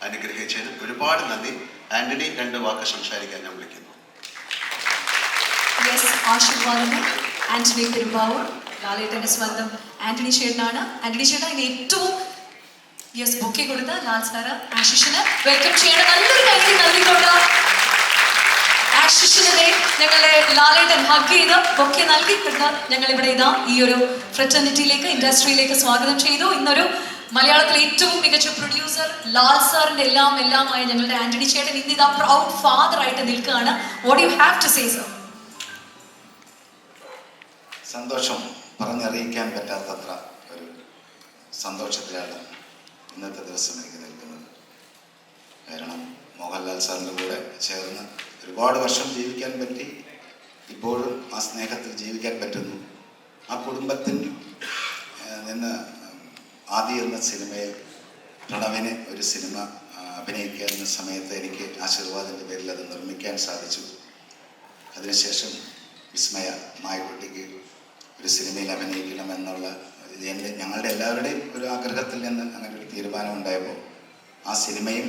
അനുഗ്രഹിച്ചതിന് ഒരുപാട് നന്ദി. ആന്റണി 2 വാക്ക് സംസാരിക്കാൻ ഞാൻ വിളിക്കുന്നു. ആശീർവാദങ്ങൾ ആന്റണി പെരുമ്പാവൂർ, ലാലേട്ടന്റെ സ്വന്തം ആന്റണി ചേട്ടനാണ്. ആന്റണി ചേട്ടൻ ഏറ്റവും ബൊക്കെ കൊടുത്ത ലാൽ സാറ് ആശിഷിന് വെൽക്കം ചെയ്യണം. നല്ലൊരു കൈ നൽകിക്കൊണ്ട് ആശിഷിനെ ഞങ്ങളെ ലാലേട്ടൻ ഹഗ് ചെയ്ത് ബൊക്കെ നൽകിക്കൊണ്ട് ഞങ്ങളിവിടെ ഇതാ ഈ ഒരു ഫ്രറ്റർണിറ്റിയിലേക്ക്, ഇൻഡസ്ട്രിയിലേക്ക് സ്വാഗതം ചെയ്തു. ഇന്നൊരു മലയാളത്തിലെ ഏറ്റവും മികച്ച പ്രൊഡ്യൂസർ ലാൽ സാറിന്റെ എല്ലാമായ ഞങ്ങളുടെ ആന്റണി ചേട്ടൻ ഇന്ന് ഇതാ പ്രൗഡ് ഫാദർ ആയിട്ട് നിൽക്കുകയാണ്. What you have to say sir? സന്തോഷം പറഞ്ഞറിയിക്കാൻ പറ്റാത്തത്ര ഒരു സന്തോഷത്തിലാണ് ഇന്നത്തെ ദിവസം എനിക്ക് നിൽക്കുന്നത്. കാരണം മോഹൻലാൽ സാറിൻ്റെ കൂടെ ചേർന്ന് ഒരുപാട് വർഷം ജീവിക്കാൻ പറ്റി. ഇപ്പോഴും ആ സ്നേഹത്തിൽ ജീവിക്കാൻ പറ്റുന്നു. ആ കുടുംബത്തിൽ നിന്ന് ആദി എന്ന സിനിമയിൽ പ്രണവിന് ഒരു സിനിമ അഭിനയിക്കുന്ന സമയത്ത് എനിക്ക് ആശീർവാദിൻ്റെ പേരിൽ അത് നിർമ്മിക്കാൻ സാധിച്ചു. അതിനുശേഷം വിസ്മയ മായക്കുട്ടിക്ക് ഒരു സിനിമയിൽ അഭിനയിക്കണമെന്നുള്ള ഞങ്ങളുടെ എല്ലാവരുടെയും ഒരു ആഗ്രഹത്തിൽ നിന്ന് അങ്ങനെ ഒരു തീരുമാനം ഉണ്ടായപ്പോൾ ആ സിനിമയും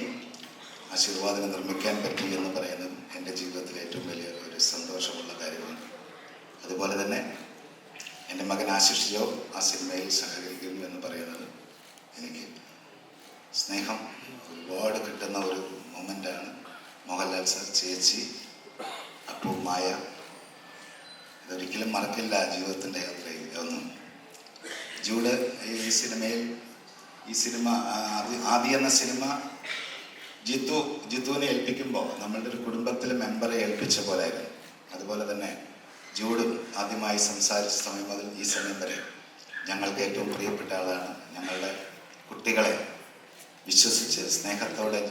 ആശീർവാദിനെ നിർമ്മിക്കാൻ പറ്റി എന്ന് പറയുന്നത് എൻ്റെ ജീവിതത്തിലെ ഏറ്റവും വലിയ ഒരു സന്തോഷമുള്ള കാര്യമാണ്. അതുപോലെ തന്നെ എൻ്റെ മകൻ ആശിഷ് ജോ ആ സിനിമയിൽ സഹകരിക്കുന്നു എന്ന് പറയുന്നത് എനിക്ക് സ്നേഹം ഒരുപാട് കിട്ടുന്ന ഒരു മൊമെൻ്റാണ്. മോഹൻലാൽ സാർ, ചേച്ചി, അപ്പു, മായ, ഇതൊരിക്കലും മറക്കില്ല ജീവിതത്തിൻ്റെ യാത്രയിൽ ഒന്നും. ജൂഡ് ഈ സിനിമ ആദി എന്ന സിനിമ ജിത്തുവിനെ ഏൽപ്പിക്കുമ്പോൾ നമ്മളുടെ ഒരു കുടുംബത്തിലെ മെമ്പറെ ഏൽപ്പിച്ച പോലെയായിരുന്നു. അതുപോലെ തന്നെ ജൂഡും ആദ്യമായി സംസാരിച്ച സമയം മുതൽ ഈ സമയം വരെ ഞങ്ങൾക്ക് ഏറ്റവും പ്രിയപ്പെട്ട ആളാണ്. ഞങ്ങളുടെ കുട്ടികളെ വിശ്വസിച്ച് സ്നേഹത്തോടെ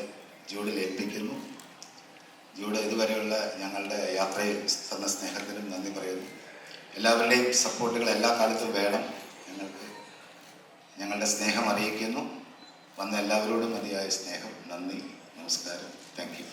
ജൂഡിൽ ഏൽപ്പിക്കുന്നു. ജൂഡ് ഇതുവരെയുള്ള ഞങ്ങളുടെ യാത്രയിൽ തന്ന സ്നേഹത്തിനും നന്ദി പറയുന്നു. എല്ലാവരുടെയും സപ്പോർട്ടുകൾ എല്ലാ കാലത്തും വേണം. ഞങ്ങളുടെ സ്നേഹം അറിയിക്കുന്നു. വന്ന എല്ലാവരോടും മതിയായ സ്നേഹം. നന്ദി, നമസ്കാരം, താങ്ക് യു.